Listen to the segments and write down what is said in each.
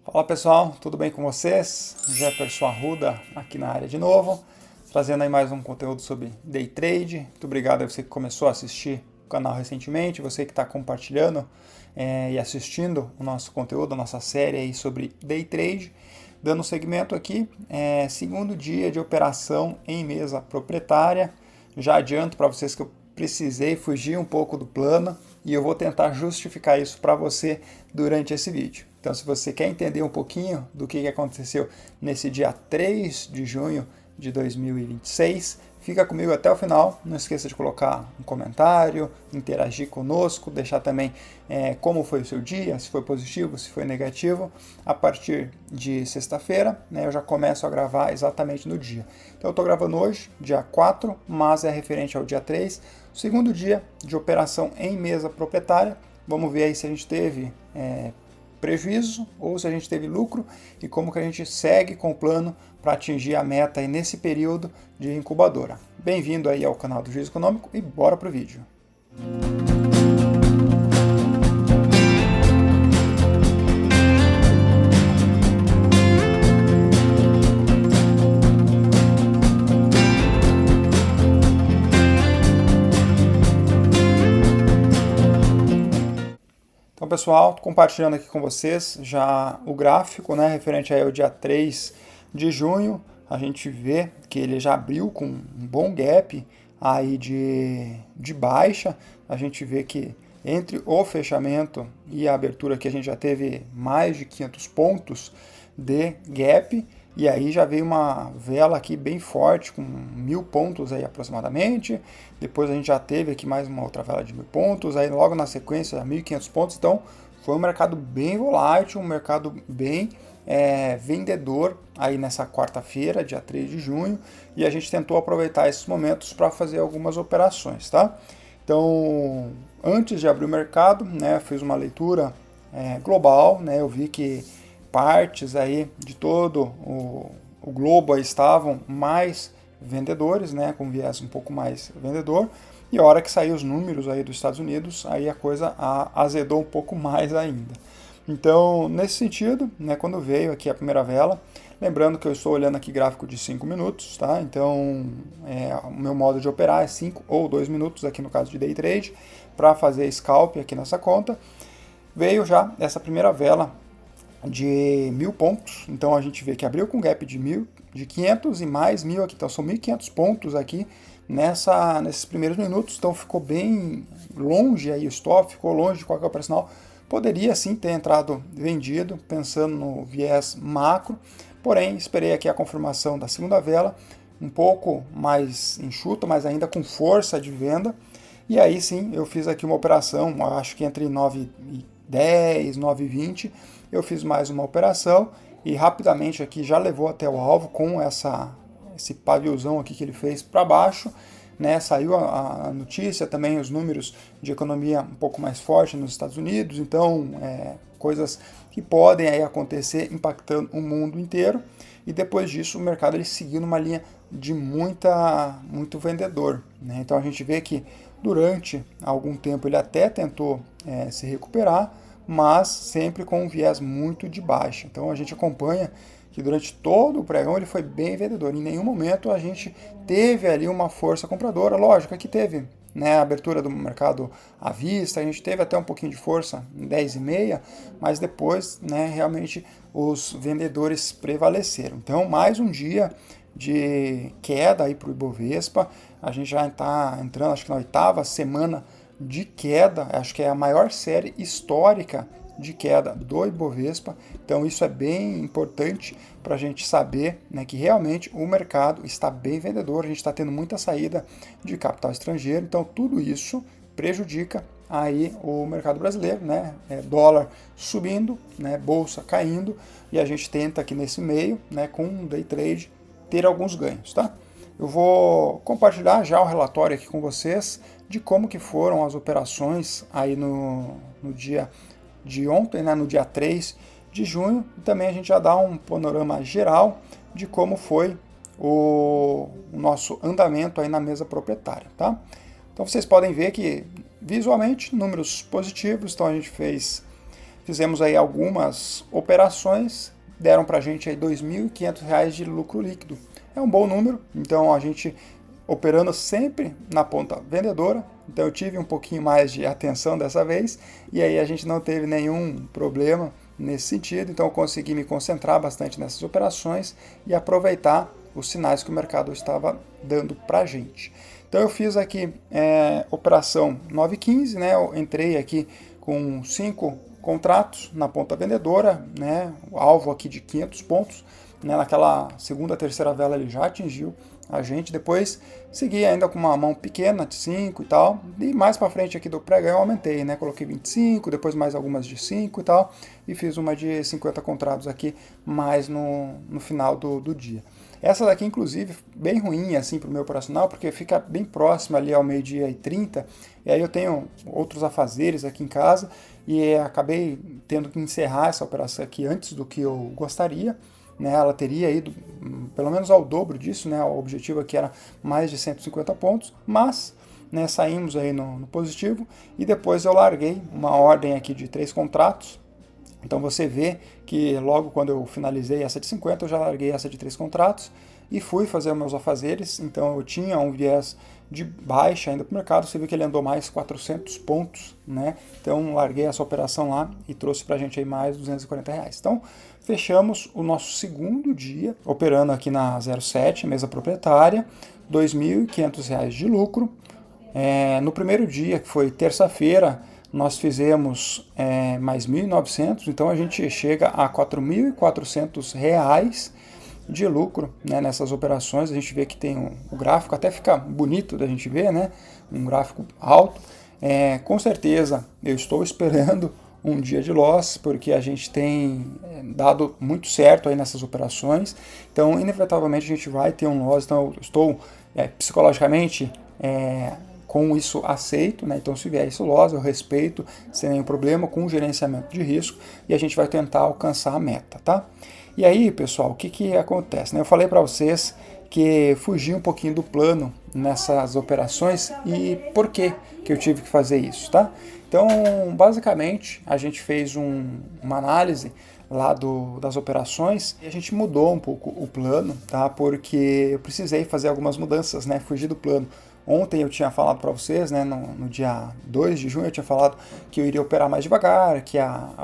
Fala pessoal, tudo bem com vocês? Jefferson Arruda aqui na área de novo, trazendo aí mais um conteúdo sobre Day Trade. Muito obrigado a você que começou a assistir o canal recentemente, você que está compartilhando e assistindo o nosso conteúdo, a nossa série aí sobre Day Trade. Dando segmento aqui, segundo dia de operação em mesa proprietária. Já adianto para vocês que eu precisei fugir um pouco do plano e eu vou tentar justificar isso para você durante esse vídeo. Então, se você quer entender um pouquinho do que aconteceu nesse dia 3 de junho de 2026, fica comigo até o final. Não esqueça de colocar um comentário, interagir conosco, deixar também como foi o seu dia, se foi positivo, se foi negativo. A partir de sexta-feira, eu já começo a gravar exatamente no dia. Então, eu estou gravando hoje, dia 4, mas é referente ao dia 3, segundo dia de operação em mesa proprietária. Vamos ver aí se a gente teve prejuízo ou se a gente teve lucro e como que a gente segue com o plano para atingir a meta aí nesse período de incubadora. Bem-vindo aí ao canal do Juiz Econômico e bora pro vídeo. Então, pessoal, compartilhando aqui com vocês já o gráfico, referente aí ao dia 3 de junho. A gente vê que ele já abriu com um bom gap aí de baixa. A gente vê que entre o fechamento e a abertura aqui a gente já teve mais de 500 pontos de gap. E aí já veio uma vela aqui bem forte, com 1.000 pontos aí aproximadamente. Depois a gente já teve aqui mais uma outra vela de 1.000 pontos. Aí logo na sequência, 1.500 pontos. Então foi um mercado bem volátil, um mercado bem vendedor aí nessa quarta-feira, dia 3 de junho. E a gente tentou aproveitar esses momentos para fazer algumas operações, tá? Então, antes de abrir o mercado, fiz uma leitura global, eu vi que partes aí de todo o globo aí estavam mais vendedores, com viés um pouco mais vendedor, e a hora que saiu os números aí dos Estados Unidos, aí a coisa azedou um pouco mais ainda. Então, nesse sentido, quando veio aqui a primeira vela, lembrando que eu estou olhando aqui gráfico de 5 minutos, tá? Então, o meu modo de operar é 5 ou 2 minutos, aqui no caso de Day Trade, para fazer scalp aqui nessa conta. Veio já essa primeira vela de 1.000 pontos, então a gente vê que abriu com gap de 500 e mais 1.000 aqui, então são 1.500 pontos aqui nesses primeiros minutos, então ficou bem longe aí o stop, ficou longe de qualquer operacional. Poderia sim ter entrado vendido, pensando no viés macro, porém esperei aqui a confirmação da segunda vela, um pouco mais enxuta, mas ainda com força de venda, e aí sim eu fiz aqui uma operação, acho que entre 9,10, 9,20, eu fiz mais uma operação e rapidamente aqui já levou até o alvo com esse paviozão aqui que ele fez para baixo, saiu a notícia também, os números de economia um pouco mais forte nos Estados Unidos, então coisas que podem aí acontecer impactando o mundo inteiro, e depois disso o mercado ele seguiu numa linha de muito vendedor, Então a gente vê que durante algum tempo ele até tentou se recuperar, mas sempre com um viés muito de baixa. Então a gente acompanha que durante todo o pregão ele foi bem vendedor. Em nenhum momento a gente teve ali uma força compradora. Lógico que teve a abertura do mercado à vista, a gente teve até um pouquinho de força em 10,5, mas depois realmente os vendedores prevaleceram. Então mais um dia de queda aí para o Ibovespa. A gente já está entrando, acho que na 8ª semana de queda, acho que é a maior série histórica de queda do Ibovespa, então isso é bem importante para a gente saber que realmente o mercado está bem vendedor, a gente está tendo muita saída de capital estrangeiro, então tudo isso prejudica aí o mercado brasileiro, dólar subindo, bolsa caindo, e a gente tenta aqui nesse meio, com um day trade, ter alguns ganhos, tá? Eu vou compartilhar já o relatório aqui com vocês de como que foram as operações aí no dia de ontem, no dia 3 de junho, e também a gente já dá um panorama geral de como foi o nosso andamento aí na mesa proprietária, tá? Então vocês podem ver que visualmente números positivos, então a gente fez fizemos aí algumas operações, deram para a gente aí R$ 2.500 de lucro líquido. É um bom número, então a gente operando sempre na ponta vendedora, então eu tive um pouquinho mais de atenção dessa vez, e aí a gente não teve nenhum problema nesse sentido, então eu consegui me concentrar bastante nessas operações e aproveitar os sinais que o mercado estava dando para a gente. Então eu fiz aqui operação 9,15, né? Eu entrei aqui com 5 contratos na ponta vendedora, né? O alvo aqui de 500 pontos, né? Naquela segunda, terceira vela ele já atingiu a gente. Depois segui ainda com uma mão pequena de 5 e tal, e mais para frente aqui do pré-ganho eu aumentei, né? Coloquei 25, depois mais algumas de 5 e tal, e fiz uma de 50 contratos aqui mais no final do dia. Essa daqui, inclusive, bem ruim assim para o meu operacional, porque fica bem próximo ali ao 12h30, e aí eu tenho outros afazeres aqui em casa, e acabei tendo que encerrar essa operação aqui antes do que eu gostaria, né? Ela teria ido pelo menos ao dobro disso, né? O objetivo aqui era mais de 150 pontos, mas, né, saímos aí no positivo, e depois eu larguei uma ordem aqui de 3 contratos. Então você vê que logo quando eu finalizei essa de 50, eu já larguei essa de 3 contratos e fui fazer meus afazeres. Então eu tinha um viés de baixa ainda para o mercado, você viu que ele andou mais 400 pontos, né? Então larguei essa operação lá e trouxe para a gente aí mais R$240. Então fechamos o nosso segundo dia operando aqui na 07, mesa proprietária, R$2.500 de lucro. No primeiro dia, que foi terça-feira, nós fizemos mais 1.900, então a gente chega a R$4.400 de lucro, né, nessas operações. A gente vê que tem o gráfico, até fica bonito da gente ver, né, um gráfico alto. Com certeza eu estou esperando um dia de loss, porque a gente tem dado muito certo aí nessas operações, então inevitavelmente a gente vai ter um loss. Então eu estou psicologicamente com isso aceito, né? Então se vier isso loss, eu respeito sem nenhum problema, com o gerenciamento de risco, e a gente vai tentar alcançar a meta, tá? E aí, pessoal, o que acontece, né? Eu falei para vocês que fugi um pouquinho do plano nessas operações, e por que eu tive que fazer isso, tá? Então, basicamente, a gente fez uma análise lá das operações e a gente mudou um pouco o plano, tá? Porque eu precisei fazer algumas mudanças, né? Fugir do plano. Ontem eu tinha falado para vocês, né, no dia 2 de junho, eu tinha falado que eu iria operar mais devagar, que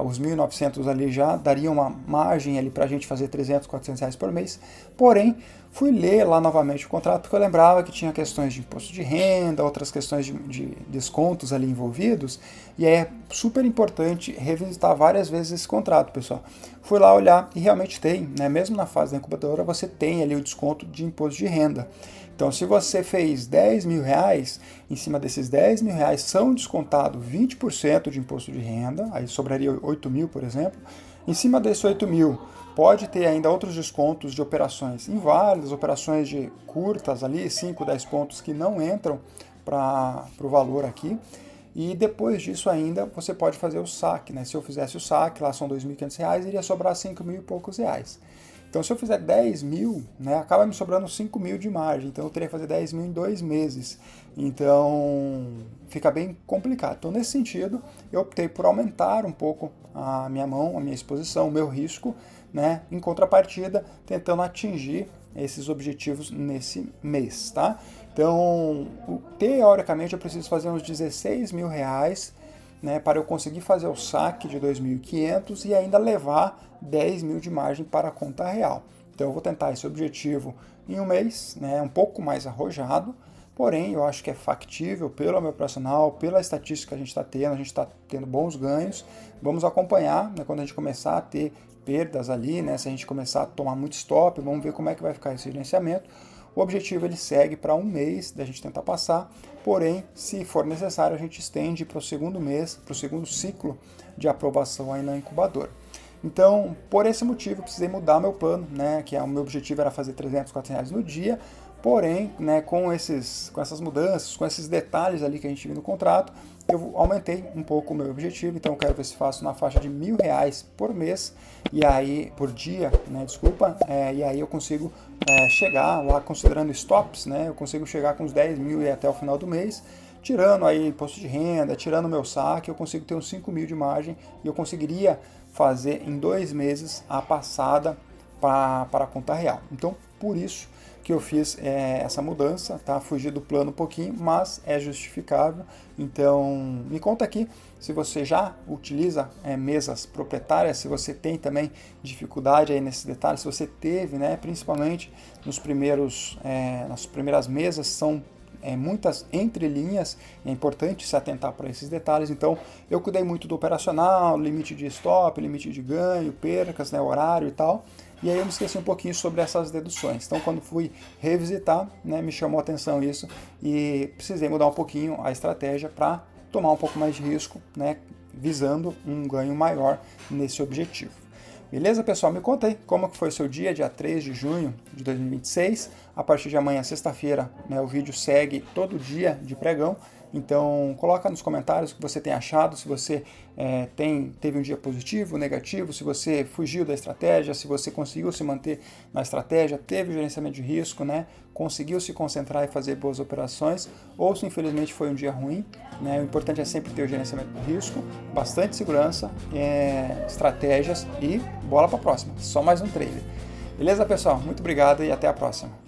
os 1.900 ali já daria uma margem ali para a gente fazer 300, 400 reais por mês. Porém, fui ler lá novamente o contrato, porque eu lembrava que tinha questões de imposto de renda, outras questões de descontos ali envolvidos, e é super importante revisitar várias vezes esse contrato, pessoal. Fui lá olhar e realmente tem, né, mesmo na fase da incubadora, você tem ali o desconto de imposto de renda. Então, se você fez R$10.000, em cima desses R$10.000 são descontados 20% de imposto de renda, aí sobraria 8.000, por exemplo. Em cima desses 8.000, pode ter ainda outros descontos de operações inválidas, operações de curtas ali, 5, 10 pontos que não entram para o valor aqui. E depois disso ainda você pode fazer o saque, né? Se eu fizesse o saque, lá são R$2.500, iria sobrar 5.000 e poucos reais. Então, se eu fizer 10.000, né, acaba me sobrando 5.000 de margem. Então, eu teria que fazer 10.000 em 2 meses. Então, fica bem complicado. Então, nesse sentido, eu optei por aumentar um pouco a minha mão, a minha exposição, o meu risco, né, em contrapartida, tentando atingir esses objetivos nesse mês, tá? Então, teoricamente, eu preciso fazer uns R$16.000, né, para eu conseguir fazer o saque de 2.500 e ainda levar 10.000 de margem para a conta real. Então eu vou tentar esse objetivo em um mês, né, um pouco mais arrojado, porém eu acho que é factível pelo meu operacional, pela estatística que a gente está tendo bons ganhos. Vamos acompanhar, né, quando a gente começar a ter perdas ali, né, se a gente começar a tomar muito stop, vamos ver como é que vai ficar esse gerenciamento. O objetivo ele segue para um mês da gente tentar passar, porém, se for necessário, a gente estende para o segundo mês, para o segundo ciclo de aprovação aí na incubadora. Então, por esse motivo, eu precisei mudar meu plano, né, que o meu objetivo era fazer 300, 400 reais no dia, porém, né, com essas mudanças, com esses detalhes ali que a gente viu no contrato, eu aumentei um pouco o meu objetivo. Então eu quero ver se faço na faixa de R$1.000 por mês, e aí, por dia, né, desculpa, e aí eu consigo chegar lá, considerando stops, né, eu consigo chegar com uns 10.000 e até o final do mês, tirando aí imposto de renda, tirando o meu saque, eu consigo ter uns 5 mil de margem e eu conseguiria fazer em 2 meses a passada para a conta real. Então, por isso que eu fiz essa mudança, tá? Fugir do plano um pouquinho, mas é justificável. Então, me conta aqui se você já utiliza mesas proprietárias, se você tem também dificuldade aí nesses detalhes, se você teve, né? Principalmente nas primeiras mesas, são muitas entrelinhas, é importante se atentar para esses detalhes. Então, eu cuidei muito do operacional, limite de stop, limite de ganho, percas, né, horário e tal. E aí eu me esqueci um pouquinho sobre essas deduções. Então, quando fui revisitar, né, me chamou a atenção isso e precisei mudar um pouquinho a estratégia para tomar um pouco mais de risco, né, visando um ganho maior nesse objetivo. Beleza, pessoal? Me conta aí como que foi seu dia 3 de junho de 2026. A partir de amanhã, sexta-feira, né, o vídeo segue todo dia de pregão. Então, coloca nos comentários o que você tem achado, se você teve um dia positivo, negativo, se você fugiu da estratégia, se você conseguiu se manter na estratégia, teve gerenciamento de risco, né, conseguiu se concentrar e fazer boas operações, ou se infelizmente foi um dia ruim. Né, o importante é sempre ter o gerenciamento de risco, bastante segurança, estratégias e bola para a próxima. Só mais um trailer. Beleza, pessoal? Muito obrigado e até a próxima.